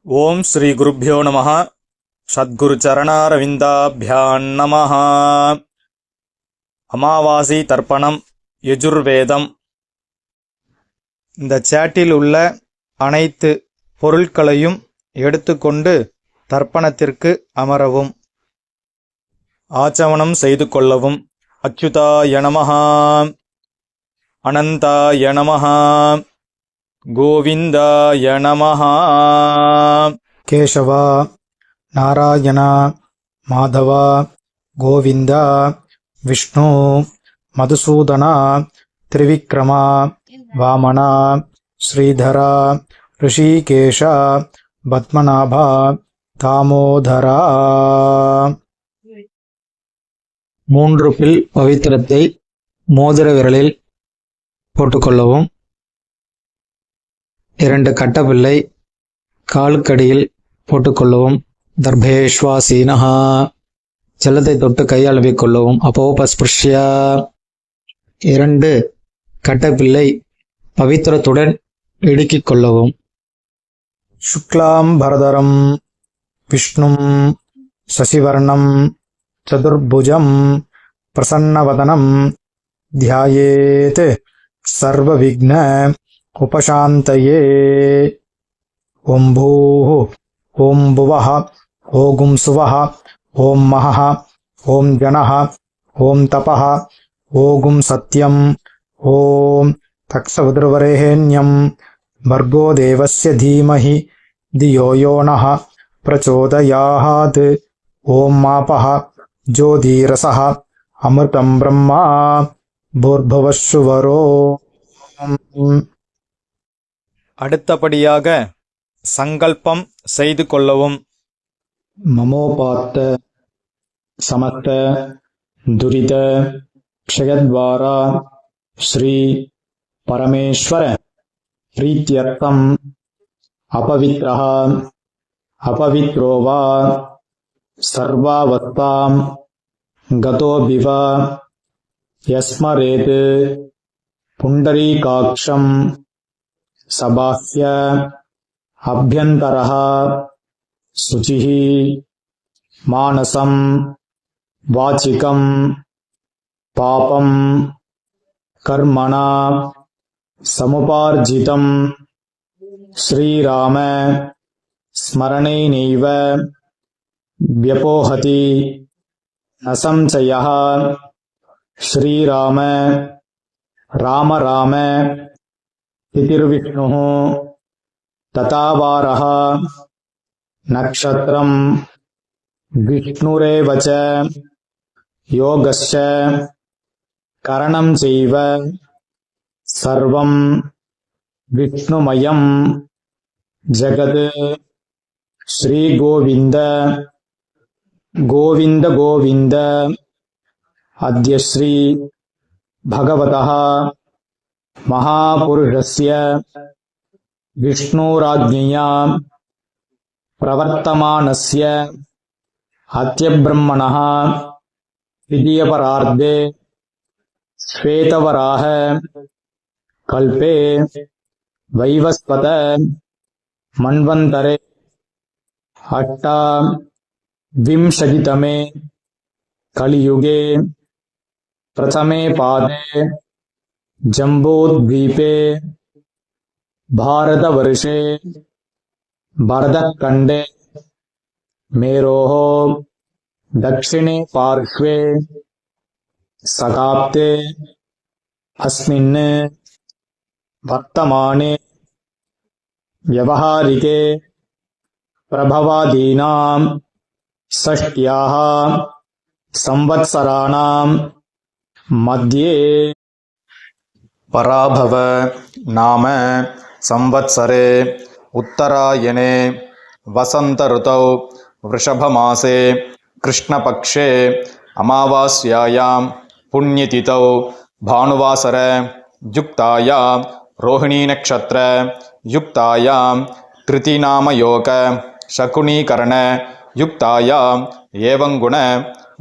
ஓம் ஸ்ரீ குருப்யோ நமः. சத்குரு சரணாரவிந்தாபியான் நமः. அமாவாசை தர்ப்பணம் யஜுர்வேதம். இந்த சேட்டில் உள்ள அனைத்து பொருட்களையும் எடுத்துக்கொண்டு தர்ப்பணத்திற்கு அமரவும். ஆச்சமனம் செய்து கொள்ளவும். அச்சுதாய நமः, அனந்தாய நமः, கோவிந்தாய நமः. கேசவா, நாராயணா, மாதவா, கோவிந்தா, விஷ்ணு, மதுசூதனா, திரிவிக்ரமா, வாமனா, ஸ்ரீதரா, ரிஷிகேஷா, பத்மநாபா, தாமோதரா. 3 பில் பவித்திரத்தை மோதிர விரலில் போட்டுக்கொள்ளவும். 2 கட்டப்பிள்ளை காலுக்கடியில் போட்டுக்கொள்ளவும். தர்பேஷ்வாசீனஹா, ஜலத்தை தொட்டு கையால் கொள்ளவும். அப்போபஸ்பிருஷ்ய, 2 கட்டப்பிள்ளை பவித்திரத்துடன் இடுக்கிக் கொள்ளவும். சுக்லாம் பரதரம் விஷ்ணும் சசிவர்ணம் சதுர்புஜம் பிரசன்னவதனம் தியாயேத் சர்வ விக்ன உபசாந்தயே. ஓம் பூः, ஓம் புவः, ஓம் சுவः, ஓம் மஹः, ஓம் ஜனः, ஓம் தபः, ஓம் சத்யம், ஓம் தக்ஷவிதுர்வரேண்யம் भर्गो देवस्य धीमहि धियो यो नः प्रचोदयात्. ஓம் மாபः ஜோதிரசः அமிர்தம் பிரம்மா பூர்புவஸ்சுவரோ. அடுத்தபடியாக சங்கல்பம் செய்து கொள்ளவும். மமோபாத்த சமஸ்த துரித க்ஷயத்வாரா ஸ்ரீ பரமேஸ்வர பிரீத்யர்த்தம் அபவித்ரஹ அபவித்ரோ வா சர்வாவஸ்தாம் கதோபிவ யஸ்மரேத் புண்டரீகாக்ஷம் சபாஹ்ய அப்யந்தரஹ சுசிஹ மானசம் வாசிகம் பாபம் கர்மணா சமுபார்ஜிதம் ஸ்ரீராம ஸ்மரணேனைவ வ்யபோஹதி ந சம்சயः. ஸ்ரீராம ராம ராம திதிர்விஷ்ணுः ததாவாரः நக்ஷத்ரம் விஷ்ணுரேவ ச யோகஸ்ச கரணம் செய்வ சர்வம் விஷ்ணுமயம் ஜகத். ஸ்ரீ கோவிந்த கோவிந்த கோவிந்த. அத்ய ஸ்ரீ பகவதः மகாபுருஷஸ்ய விஷ்ணுராஜ்ஞயா பிரவர்த்தமானஸ்ய அத்யப்ரம்மணः திதியபரார்த்தே ஸ்வேதவராஹ கல்பே வைவஸ்வத மன்வந்தரே அஷ்டாவிம்சதிதமே கலியுகே பிரதமே பாதே ஜம்போத்வீபே பாரதவர்ஷே பரதக்கண்டே மேரோः தக்ஷிணே பார்ஷ்வே சகாப்தே அஸ்மின் வர்த்தமானே வியவஹாரிகே பிரபவாதீனாம் ஷஷ்ட்யாः சம்வத்சராணாம் மத்யே பராபவ நாம சம்வத்சரே உத்தராயணே வசந்த ருதௌ விருஷபமாசே கிருஷ்ணபக்ஷே அமாவாஸ்யாயாம் புண்ணியதிதௌ பானுவாசர யுக்தாயாம் ரோஹிணீ நக்ஷத்ர யுக்தாயாம் கிருதிநாமயோக சகுனீகரண யுக்தாயாம் ஏவங்குண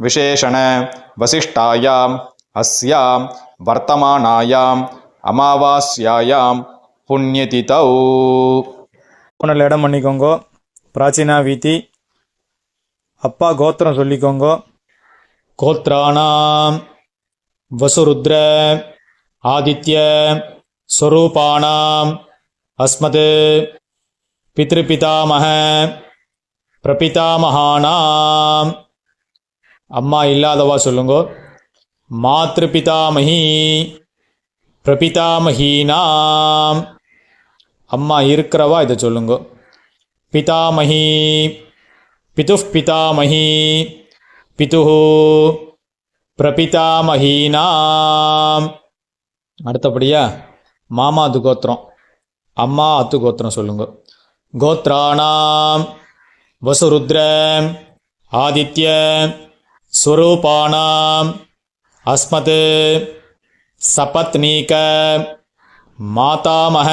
விசேஷண வசிஷ்டாயாம் அஸ்யாம் வர்த்தமானாயாம் அமாவாஸ்யாயாம் புண்ணியதிதௌ. இடம் பண்ணிக்கோங்க. பிராச்சீனா வீதி. அப்பா கோத்திரம் சொல்லிக்கோங்க. கோத்ராணாம் வசுருத்ர ஆதித்ய ஸ்வரூபாணாம் அஸ்மத் பித்ருபிதாமக பிரபிதாமகானாம். அம்மா இல்லாதவா சொல்லுங்க. மாத்ருபிதாமகி பிரபிதாமகீனாம். அம்மா இருக்கிறவா இதை சொல்லுங்க. பிதாமகி பிதுஃப் பிதாமகி பிதுஹு பிரபிதாமகீனாம். அடுத்தபடியா மாமாது கோத்திரம், அம்மா அத்து கோத்திரம் சொல்லுங்க. கோத்ராணாம் வசுருத்ர ஆதித்ய ஸ்வரூபாணாம் அஸ்மத் சபத்னீக மாதாமக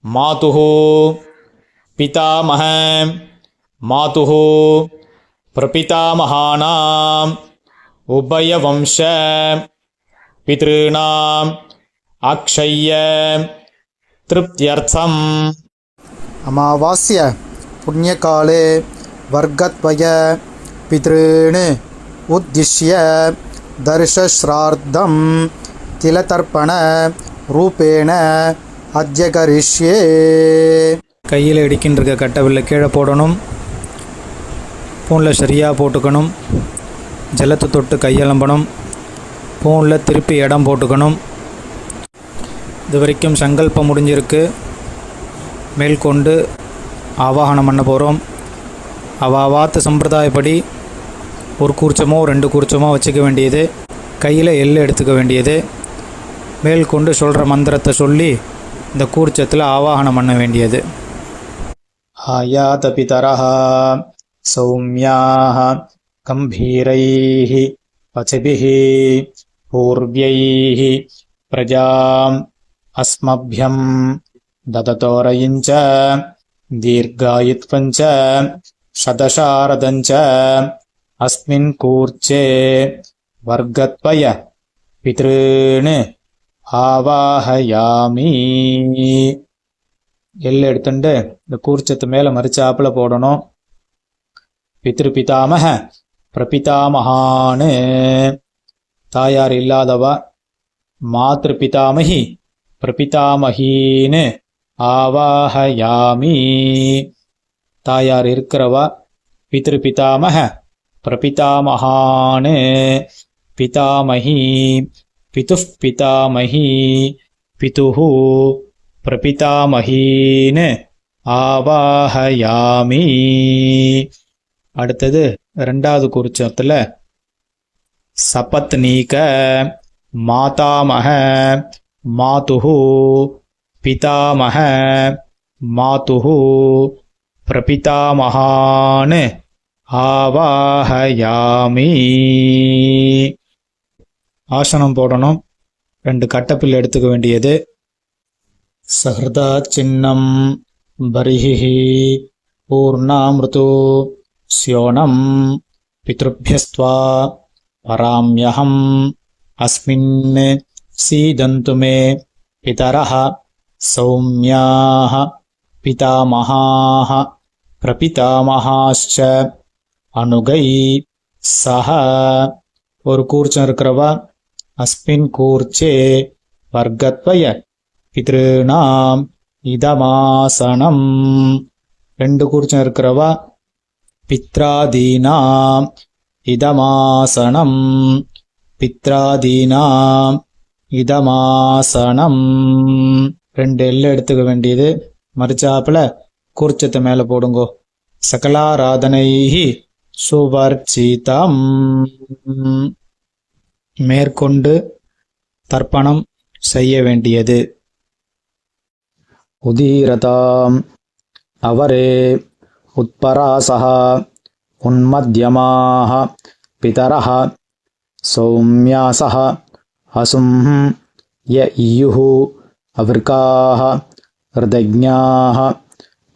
மாதுஹு பிதாமக மாதுஹு பிரபிதாமகானாம் உபயவம்ச பித்ருணாம் அக்ஷய்ய திருப்தியர்த்தம். अमावास्य पुण्यकाले वर्गद्वय पितॄन् उद्दिश्य दर्शश्राद्धं तिलतर्पण रूपेण अद्य करिष्ये. கையில் இடிக்கின்ற கட்டவில்லை கீழே போடணும். பூனில் சரியாக போட்டுக்கணும். ஜலத்தை தொட்டு கையெலம்பணும். பூனில் திருப்பி இடம் போட்டுக்கணும். இது வரைக்கும் சங்கல்பம் முடிஞ்சிருக்கு. மேற்கொண்டு ஆவாகனம் பண்ண போகிறோம். அவாவாத்து சம்பிரதாயப்படி ஒரு கூர்ச்சமோ 2 கூர்ச்சமோ வச்சுக்க வேண்டியது. கையில் எள்ளு எடுத்துக்க வேண்டியது. மேற்கொண்டு சொல்கிற மந்திரத்தை சொல்லி இந்த கூர்ச்சத்தில் ஆவாகனம் பண்ண வேண்டியது. ஆயாத பிதரஹ சௌமியாஹ கம்பீரைஹ பசிபிஹ பூர்வ்யைஹ பிரஜாம் அஸ்மப்யம் தததோரயிஞ்ச தீர்காயுத்வஞ்ச சதசாரதஞ்ச அஸ்மின் கூர்ச்சே வர்கத்வய பித்ருன்னு ஆவாஹயாமி. எள்ளு எடுத்துட்டு இந்த கூர்ச்சத்து மேலே மறிச்சாப்பில் போடணும். பித்ரு பிதாமக பிரபிதாமகான்னு தாயார் இல்லாதவா. மாத்ரு பிதாமகி பிரபிதாமகின்னு ஆவாஹயாமி. தாயார் இருக்கிறவா. பித்ரு பிதாமக பிரபிதாமகான்னு பிதாமகி பிதுஃப் பிதாமகி பிதுஹு பிரபிதாமகீன்னு ஆவாஹயாமி. அடுத்தது 2வது கூர்ச்சத்தில் சபத்னீக மாதாமக மாதுஹு பிதாமக மாதுஹு பிரபிதாமகான்னு ஆவாஹயாமி. ஆசனம் போடணும். 2 கட்டப்பில் எடுத்துக்க வேண்டியது. சஹ்ரதா சின்னம் பரிஹி பூர்ணாமிருது ஸ்யோனம் பித்ருப்யஸ்த்வா பராம்யஹம் அஸ்மின் சீதந்து மே பிதரஹ சௌமியாஹ பிதாமஹாஹ பிரபிதாமஹாஸ்ச அனுகை சஹ. ஒரு கூர்ச்சம் இருக்கிறவா. அஸ்மின் கூர்ச்சே வர்கத்வய பித்ருணாம் இதமாசனம். 2 கூர்ச்சம் இருக்கிறவா. பித்ராதீனாம் இதமாசனம் பித்ராதீனாம் இதமாசனம். 2 எள்ளு எடுத்துக்க வேண்டியது. மறிச்சாப்பில் கூர்ச்சத்தை மேலே போடுங்கோ. சகலாராதனைஹி சுவர்ச்சிதம். மேற்கொண்டு தர்ப்பணம் செய்ய வேண்டியது. உதீரதாம் அவரே உத்பராசஹ உன்மத்யமாஹ பிதரஹ சௌமியாசஹ அசும் ய இயுஹு அவிர்காஹ ஹிருதஜ்ஞாஹ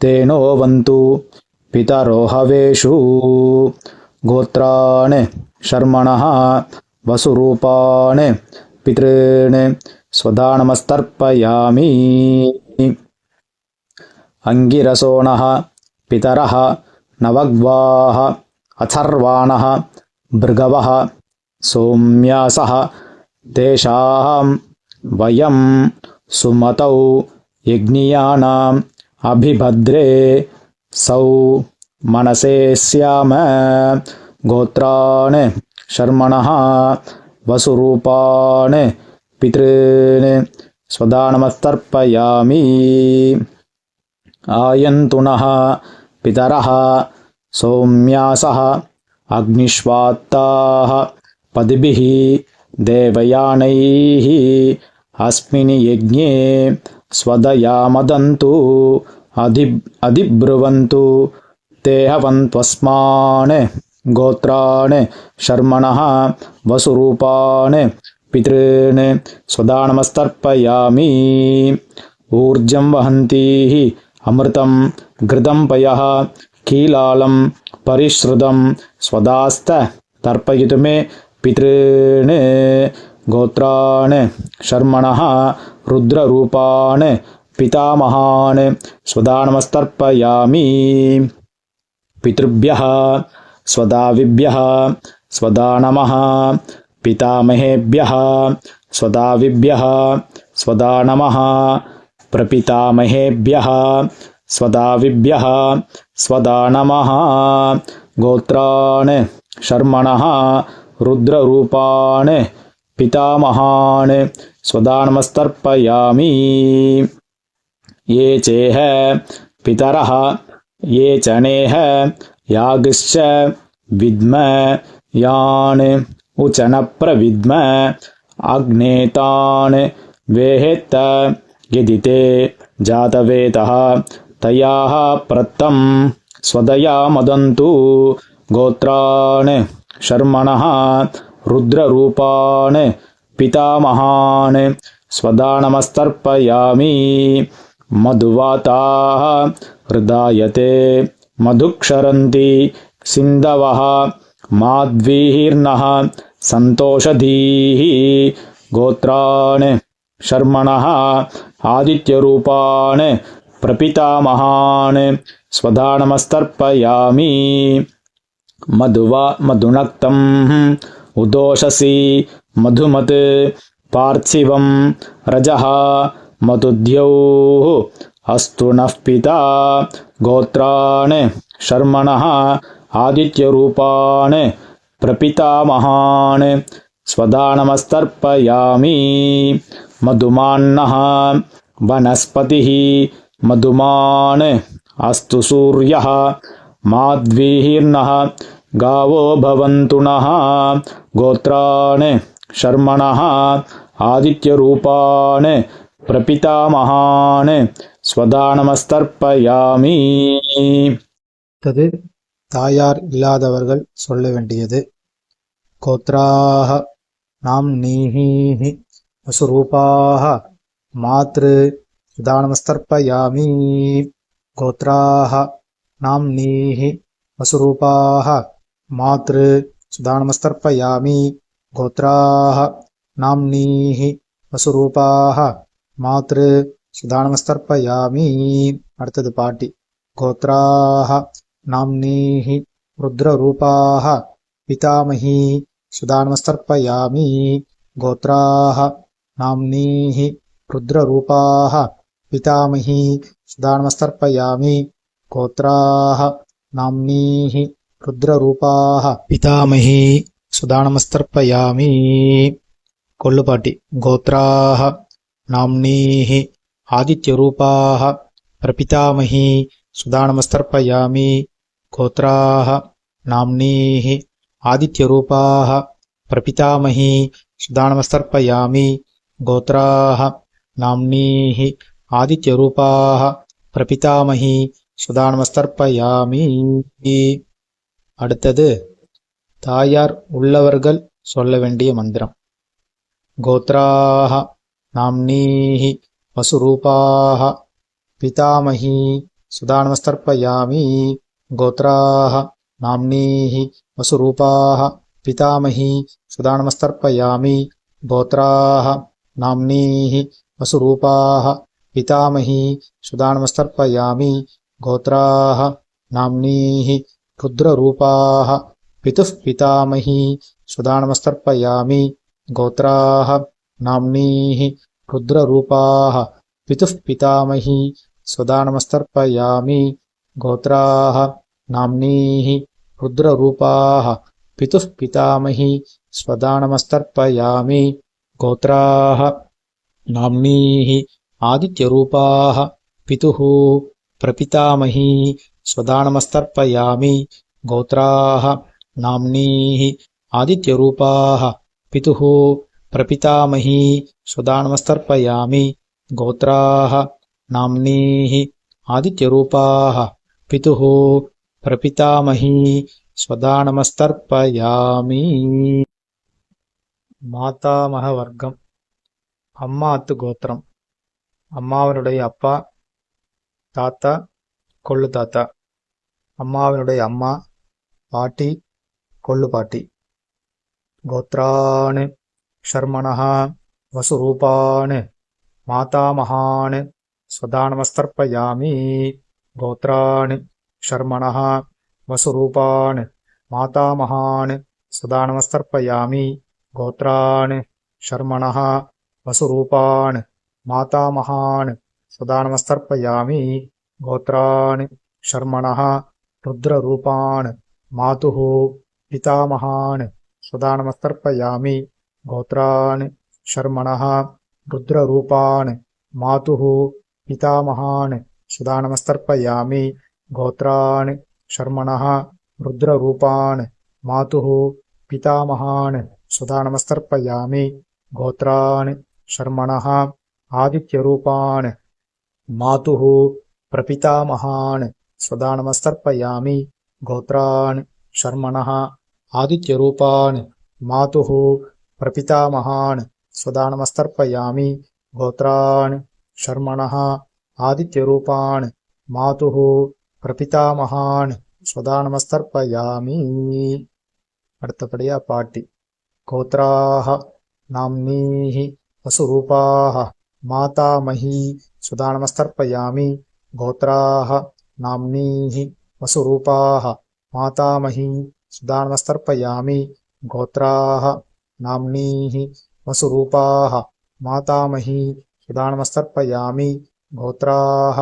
தேனோ வந்து பிதரோஹவேஷு கோத்ரான் ஷர்மணஹ வசுரூபான் பித்ருன் ஸ்வதானமஸ்தர்ப்பயாமி. அங்கிரசோணஹ पितरः नवग्वाः अथर्वाणः भृगवः सोम्यासः तेषां वयं सुमतौ यज्ञियानाम् अभिभद्रे सौ मनसे स्याम गोत्रान् शर्मणः वसुरूपान् पितॄन् स्वदानमस्तर्पयामि आयन्तु नः पितरः सौम्यासः अग्निष्वात्ताः पदिभिः देवयानैः अस्मिन् यज्ञे स्वदयामदन्तु अधिब्रुवन्तु ते हवन्त्वस्मान् गोत्रान् शर्मणः वसुरूपान् पितॄन् स्वदानमस्तर्पयामि ऊर्जं वहन्तीः अमृतं घृतं पयः कीलालं परिश्रुतं स्वदास्त तर्पयितु मे पितॄन् गोत्रान् शर्मणः रुद्ररूपान् पितामहान् स्वदानमस्तर्पयामि पितृभ्यः स्वदाविभ्यः स्वदानमः पितामहेभ्यः स्वदाविभ्यः स्वदानमः प्रपितामहेभ्यः स्वदाविभ्यः स्वदानमः गोत्रान् शर्मणः रुद्ररूपान् पितामहान् स्वदानमस्तर्पयामि ये चेह पितरः ये चनेह यागिश्च विद्म यान् उचनप्रविद्म अग्नेतान् वेहेत्त यदि ते जातवेतः तयाः प्रत्तं स्वदयामदन्तु गोत्रान् शर्मणः रुद्ररूपान् पितामहान् स्वदानमस्तर्पयामि मधुवाताः हृदायते मधुक्षरन्ति सिन्धवः माध्वीर्नः सन्तोषधीः गोत्रान् शर्मणः आदित्यरूपान् प्रपितामहान् स्वदानमस्तर्पयामि मधुनक्तं उदोषसि मधुमत् पार्थिवं रजः मधुद्यौः अस्तु नः पिता गोत्रान् शर्मणः आदित्यरूपान् प्रपितामहान् स्वदानमस्तर्पयामि मधुमान्नः वनस्पतिः मधुमान् अस्तु सूर्यः माध्वीर्नः गावो भवन्तु नः गोत्रान् शर्मणः आदित्यरूपान् प्रपितामहान् स्वदानमस्तर्पयामि அடுத்தது தாயார் இல்லாதவர்கள் சொல்ல வேண்டியது. கோத்ராஹ நாம்னீஹி வசுரூபாஹ மாத்ரு சுதானமஸ்தர்ப்பயாமி. கோத்ராஹ நாம்னீஹி வசுரூபாஹ மாத்ரு சுதானமஸ்தர்ப்பயாமி. கோத்ராஹ நாம்னீஹி வசுரூபாஹ மாத்ரு சுதானமஸ்தர்ப்பயாமி. அடுத்தது பாட்டி. கோத்ராஹ நாம்னீஹி ருத்ரரூபாஹ பிதாமஹி சுதானமஸ்தர்ப்பயாமி. கோத்ராஹ நாம்னீஹி ருத்ரரூபாஹ பிதாமஹி சுதானமஸ்தர்ப்பயாமி. கோத்ராஹ நாம்னீஹி ருத்ரரூபாஹ பிதாமஹி சுதானமஸ்தர்ப்பயாமி. கொள்ளுப்பாட்டி. கோத்ராஹ நாம்னீஹி ஆதித்யரூபாஹ பிரபிதாமஹி சுதானமஸ்தர்ப்பயாமி. கோத்ராஹ நாம்னீஹி ஆதித்யரூபாஹ பிரபிதாமஹி சுதானமஸ்தர்ப்பயாமி. கோத்ராஹ நாம்னீஹி ஆதித்யரூபாஹ பிரபிதாமஹி சுதானமஸ்தர்ப்பயாமி. அடுத்தது தாயார் உள்ளவர்கள் சொல்ல வேண்டிய மந்திரம். கோத்ராஹ நாம்னீஹி வசுரூபாஹ பிதாமஹி சுதானமஸ்தர்ப்பயாமி. கோத்ராஹ நாம்னீஹி வசுரூபாஹ பிதாமஹி சுதானமஸ்தர்ப்பயாமி. கோத்ராஹ நாம்னீஹி வசுரூபாஹ பிதாமஹி சுதானமஸ்தர்ப்பயாமி. கோத்ராஹ नाम्नीः रुद्ररूपाः पितुः पितामही स्वधा नमस्तर्पयामि गोत्राः नाम्नीः रुद्ररूपाः पितुः पितामही स्वधा नमस्तर्पयामि गोत्राः नाम्नीः रुद्ररूपाः पितुः पितामही स्वधा नमस्तर्पयामि गोत्राः नाम्नीः आदित्यरूपाः पितुः प्रपितामही स्वधा नमस्तर्पयामि गोत्राः नाम्नीः आदित्यरूपाः पितुः प्रपितामही स्वधा नमस्तर्पयामि गोत्राः नाम्नीः आदित्यरूपाः पितुः प्रपितामही स्वधा नमस्तर्पयामि மாதாமக வர்க்கம் அம்மாத்து கோத்திரம் அம்மாவினுடைய அப்பா தாத்தா கொள்ளு தாத்தா அம்மாவினுடைய அம்மா பாட்டி கொள்ளு பாட்டி கோத்ரான் ஷர்மணः வசுரூபான் மாதாமகான் स्वधा नमस्तर्पयामि गोत्रान् शर्मणः वसुरूपान् मातामहान् स्वधा नमस्तर्पयामि गोत्रान् शर्मणः वसुरूपान् मातामहान् स्वधा नमस्तर्पयामि गोत्रान् शर्मणः रुद्ररूपान् मातुः पितामहान् स्वधा नमस्तर्पयामि गोत्रान् शर्मणः रुद्ररूपान् मातुः पितामहान् स्वधा नमस्तर्पयामि गोत्रान् शर्मणः रुद्ररूपान् मातुः पितामहान् स्वधा नमस्तर्पयामि गोत्रान् शर्मणः आदित्यरूपान् मातुः प्रपितामहान् स्वधा नमस्तर्पयामि गोत्रान् शर्मणः आदित्यरूपान् मातुः प्रपितामहान् स्वधा नमस्तर्पयामि गोत्रान् शर्मणः आदित्यरूपान् मातुः प्रपितामहान् स्वधा नमस्तर्पयामि அடுத்தபடியா பாட்டி கோத்ராः नाम्नीः वसुरूपाः मातामही स्वधा नमस्तर्पयामि गोत्राः नाम्नीः वसुरूपाः मातामही स्वधा नमस्तर्पयामि गोत्राः नाम्नीः वसुरूपाः मातामही स्वधा नमस्तर्पयामि गोत्राः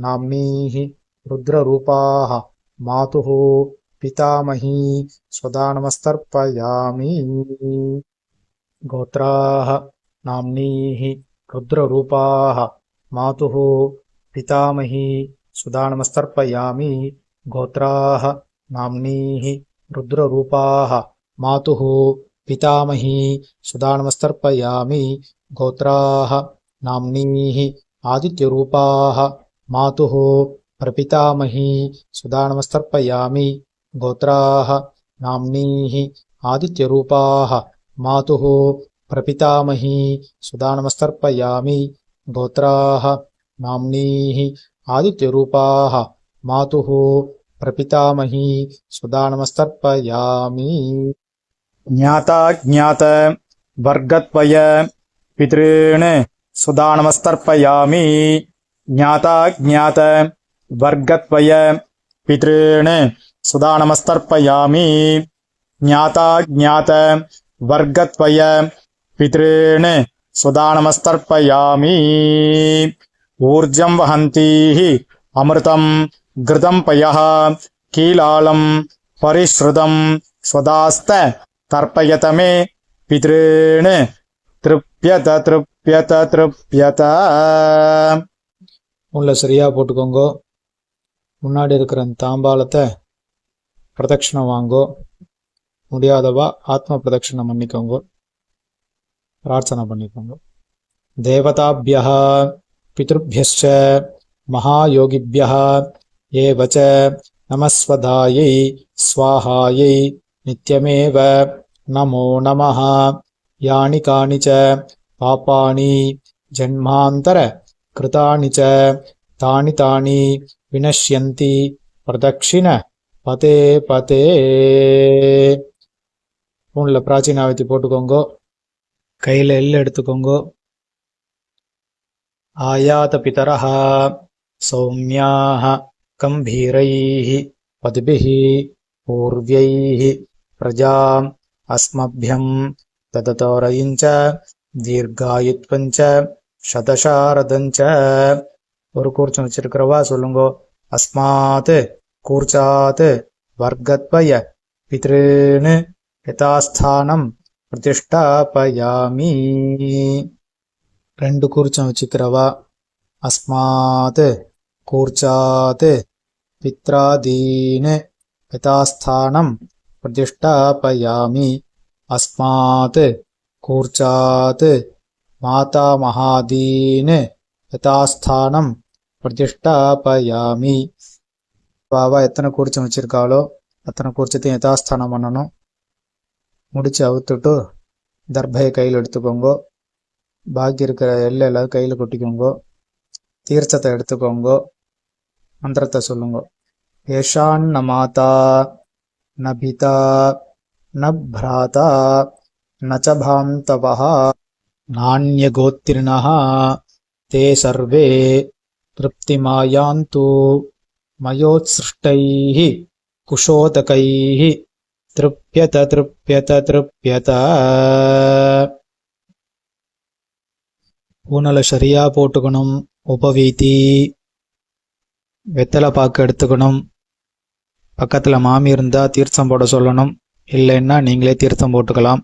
नाम्नीः रुद्ररूपाः मातुः पितामही स्वधा नमस्तर्पयामि गोत्राः नाम्नीः रुद्ररूपाः मातुः पितामही स्वधा नमस्तर्पयामि गोत्राः नाम्नीः रुद्ररूपाः मातुः पितामही स्वधा नमस्तर्पयामि गोत्राः नाम्नीः आदित्यरूपाः मातुः प्रपितामही स्वधा नमस्तर्पयामि गोत्राः नाम्नीः आदित्यरूपाः मातुः प्रपितामही स्वधा नमस्तर्पयामि गोत्राः नाम्नीः आदित्यरूपाः मातुः प्रपितामही स्वधा नमस्तर्पयामि ज्ञाता ज्ञात वर्गत्वय पितॄन् स्वधा नमस्तर्पयामि ज्ञाता ज्ञात वर्गत्वय पितॄन् स्वधा नमस्तर्पयामि ज्ञाता ज्ञात वर्गत्वय पितॄन् स्वधा नमस्तर्पयामि ऊर्जं वहन्तीः अमृतं घृतं पयः कीलालं परिश्रुतं स्वदास्त तर्पयत मे पितॄन् तृप्यत तृप्यत तृप्यत உள்ள சரியா போட்டுக்கோங்க. முன்னாடி இருக்கிற அந்த தாம்பாலத்தை பிரதட்சணம் வாங்கோ. முடியாதவா ஆத்ம பிரதட்சணம் பண்ணிக்கோங்க. பிரார்த்தனை பண்ணிக்கோங்க. தேவதாபியः பித்ருभ्यश्च महायोगिभ्यः एव च नमस्वधायै स्वाहायै नित्यमेव नमो नमः यानि कानि च पापानि जन्मान्तर कृतानि च तानि तानि विनश्यन्ति प्रदक्षिण पते पते உள்ள பிராச்சீனாவத்தி போட்டுக்கோங்க. கையில் எள்ளு எடுத்துக்கோங்க. ஆயாத பிதரஹ சௌமியாஹ கம்பீரைஹ पद्भिः पूर्व्यैः प्रजाम् अस्मभ्यं ददतोरयिञ्च दीर्घायुत्वञ्च शतशारदञ्च. ஒரு கூர்ச்சம் வச்சிருக்கிறவா சொல்லுங்கோ. அஸ்மாத் கூர்ச்சாத் வர்க்கத்வய பித்ருன் யதாஸ்தானம் பிரதிஷ்டாபயாமி. ரெண்டு கூர்ச்சம் வச்சுக்கிறவா. அஸ்மாத் கூர்ச்சாத் பித்ராதீன் யதாஸ்தானம் பிரதிஷ்டாபயாமி. அஸ்மாத் கூர்ச்சாத் மாதாமகாதீன் யதாஸ்தானம் பிரதிஷ்டாபயாமி. பாவா எத்தனை கூர்ச்சம் வச்சிருக்காளோ அத்தனை கூர்ச்சத்தையும் யதாஸ்தானம் பண்ணணும். முடிச்சு அவுத்துட்டு தர்பையை கையில் எடுத்துக்கோங்கோ. பாக்கி இருக்கிற எல்லாம் கையில் கொட்டிக்கோங்கோ. தீர்த்தத்தை எடுத்துக்கோங்கோ. மந்திரத்தை சொல்லுங்க. ஏஷான் ந மாதா ந பிதா ந பிராதா நச்ச பாந்தவஹ நான்யகோத்திரிணஹ தே சர்வே திருப்திமாயாந்து மயோத்ஸ்ருஷ்டைः குஷோதகைः திருப்யத திருப்யத திருப்யத. பூனலை சரியா போட்டுக்கணும். உபவீதி வெத்தலை பாக்கு எடுத்துக்கணும். பக்கத்தில் மாமி இருந்தா தீர்த்தம் போட சொல்லணும். இல்லைன்னா நீங்களே தீர்த்தம் போட்டுக்கலாம்.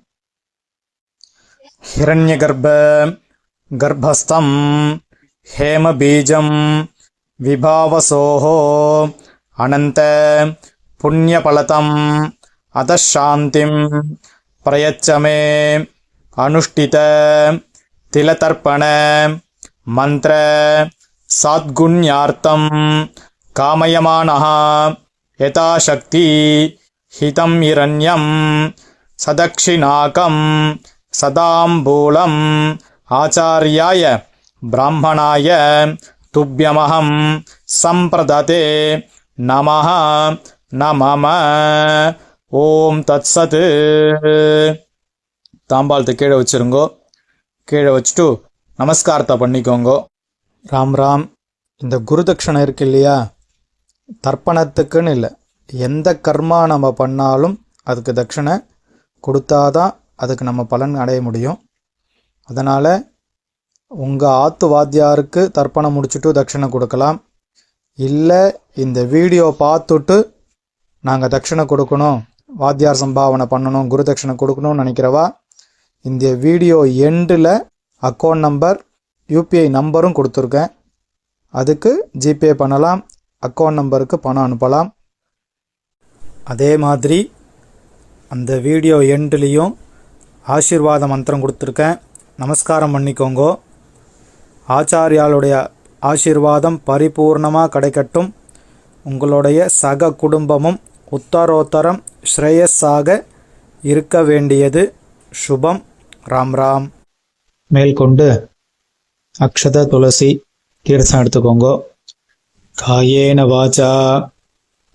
हिरण्यगर्भ गर्भस्थं हेमबीजं विभावसोः अनन्त पुण्यफलतम् अतः शान्तिं प्रयच्छ मे अनुष्ठित तिलतर्पण मन्त्र साद्गुण्यार्थं कामयमानः यथाशक्ति हितं हिरण्यं सदक्षिणाकं सदाम्बूलम् आचार्याय ब्राह्मणाय तुभ्यमहं सम्प्रदते नमः नमः. ஓம் தத்சத். தாம்பாளத்தை கீழே வச்சிருங்கோ. கீழே வச்சுட்டு நமஸ்காரத்தை பண்ணிக்கோங்கோ. ராம் ராம். இந்த குருதட்சணை இருக்கு இல்லையா, தர்ப்பணத்துக்குன்னு இல்லை, எந்த கர்மா நம்ம பண்ணாலும் அதுக்கு தட்சணை கொடுத்தாதான் அதுக்கு நம்ம பலன் அடைய முடியும். அதனால் உங்கள் ஆத்து வாத்தியாருக்கு தர்ப்பணம் முடிச்சுட்டு தட்சணை கொடுக்கலாம். இல்லை இந்த வீடியோ பார்த்துட்டு நாங்கள் தட்சணை கொடுக்கணும், வாத்தியார் சம்பாவனை பண்ணணும், குரு தட்சணை கொடுக்கணும்னு நினைக்கிறவா இந்த வீடியோ எண்டில் அக்கௌண்ட் நம்பர் யூபிஐ நம்பரும் கொடுத்துருக்கேன். அதுக்கு ஜிபே பண்ணலாம், அக்கௌண்ட் நம்பருக்கு பணம் அனுப்பலாம். அதே மாதிரி அந்த வீடியோ எண்ட்லேயும் ஆசீர்வாத மந்திரம் கொடுத்துருக்கேன். நமஸ்காரம் பண்ணிக்கோங்கோ. ஆச்சாரியாளுடைய ஆசீர்வாதம் பரிபூர்ணமாக கிடைக்கட்டும். உங்களுடைய சக குடும்பமும் உத்தரோத்தரம் ஸ்ரேயஸாக இருக்க வேண்டியது சுபம். ராம் ராம். மேற்கொண்டு அக்ஷத துளசி தீர்த்தம் எடுத்துக்கோங்கோ. காயேன வாச்சா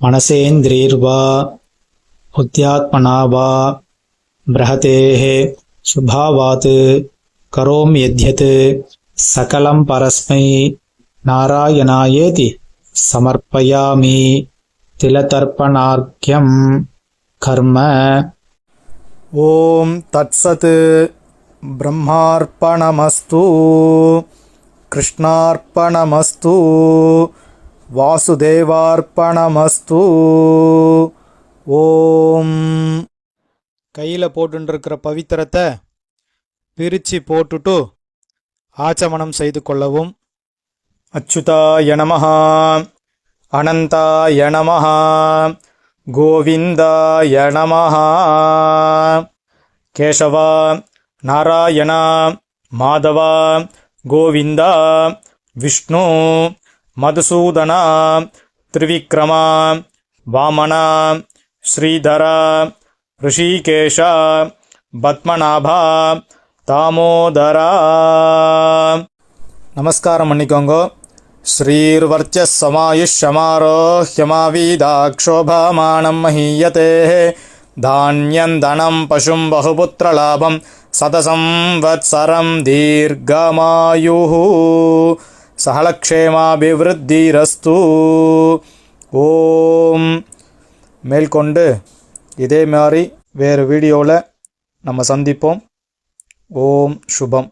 மனசேந்திரீர்வா புத்தியாத்மனா வா பிரஹதேஹ சுபாவாத் கரோம் யத்யத் சகலம் பரஸ்மை நாராயணாயேதி சமர்ப்பயாமி திலதர்ப்பணார்க்யம் கர்ம. ஓம் தத்சத். பிரம்மார்ப்பணமஸ்து, கிருஷ்ணார்ப்பணமஸ்து, வாசுதேவார்ப்பணமஸ்து. ஓம். கையில் போட்டுருக்கிற பவித்திரத்தை பிரித்து போட்டுட்டு ஆச்சமனம் செய்து கொள்ளவும். அச்சுதாய நமஹ, அனந்தாய நமஹ, கோவிந்தாய நமஹ. கேசவா, நாராயணா, மாதவா, கோவிந்தா, விஷ்ணு, மதுசூதனா, திரிவிக்ரமா, வாமனா, ஸ்ரீதரா, ரிஷிகேஷா, பத்மநாபா, தாமோதரா. நமஸ்காரம் பண்ணிக்கோங்கோ. ஸ்ரீர்வர்ச்சஸ்ஸமாயுஷ்யமாரோஹ்யமாவீதாக்ஷோபமானம் மஹீயதே தான்யம் தனம் பசும் பகுபுத்திரலாபம் சதசம்வத்சரம் தீர்க்கமாயுः சகலக்ஷேமாபிவிருத்திரஸ்து. ஓம் மேற்கொண்டு இதே மாதிரி வேறு வீடியோவில் நம்ம சந்திப்போம். ஓம் சுபம்.